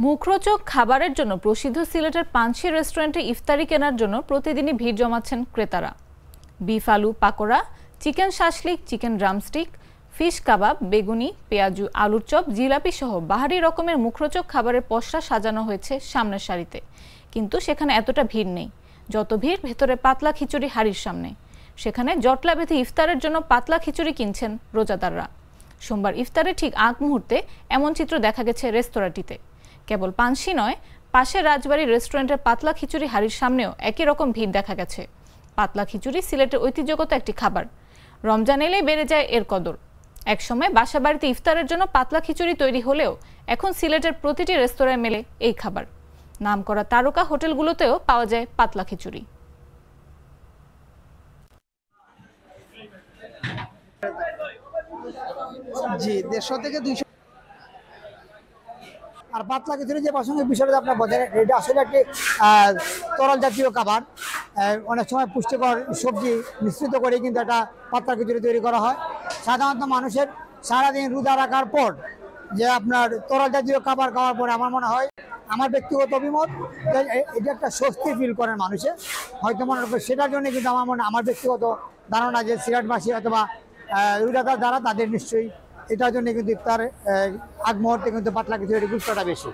মুখরোচক খাবারের জন্য প্রসিদ্ধ সিলেটের পানশি রেস্টুরেন্টে ইফতারি কেনার জন্য প্রতিদিনই ভিড় জমাচ্ছেন ক্রেতারা। বিফ আলু pakora, chicken shashlik, chicken drumstick, fish kebab, বেগুনি, পেঁয়াজু, আলুর চপ, জিলাপি সহ বাহারি রকমের মুখরোচক খাবারের পসরা সাজানো হয়েছে সামনের সারিতে। কিন্তু সেখানে এতটা ভিড় নেই যত ভিড় ভেতরে পাতলা খিচুড়ি হাড়ির সামনে। সেখানে জটলা বেঁধে ইফতারের জন্য পাতলা খিচুড়ি কিনছেন রোজাদাররা। সোমবার ইফতারের ঠিক আগ মুহূর্তে এমন চিত্র দেখা গেছে রেস্তোরাঁটিতে। কেবল পানশি নয়, পাশের রাজবাড়ির রেস্টুরেন্টের পাতলা খিচুড়ি হাড়ির সামনেও একই রকম ভিড় দেখা গেছে। পাতলা খিচুড়ি সিলেটের ঐতিহ্যগত একটি খাবার। রমজান এলেই বেড়ে যায় এর কদর। একসময় বাসা বাড়িতে ইফতারের জন্য পাতলা খিচুড়ি তৈরি হলেও এখন সিলেটের প্রতিটি রেস্তোরাঁয় মেলে এই খাবার। নামকরা তারকা হোটেলগুলোতেও পাওয়া যায় পাতলা খিচুড়ি। জি 150 থেকে 200। আর পাতলা খিচুড়ি যে প্রাসঙ্গিক বিষয়টা আপনার বলেন, এটা আসলে একটি তরল জাতীয় খাবার। অনেক সময় পুষ্টিকর সবজি মিশ্রিত করে কিন্তু একটা পাতলা খিচুড়ি তৈরি করা হয়। সাধারণত মানুষের সারাদিন রোজা রাখার পর যে আপনার তরল জাতীয় খাবার খাওয়ার পরে আমার মনে হয়, আমার ব্যক্তিগত অভিমত, এটা একটা স্বস্তি ফিল করে মানুষের হয়তো মনে রাখবে। সেটার জন্য কিন্তু আমার ব্যক্তিগত ধারণা যে সিলেটবাসী অথবা রোজাদার যারা তাদের নিশ্চয়ই এটার জন্য কিন্তু ইফতার আগ মুহূর্তে কিন্তু পাতলা খিচুড়ির গুরুত্বটা বেশি।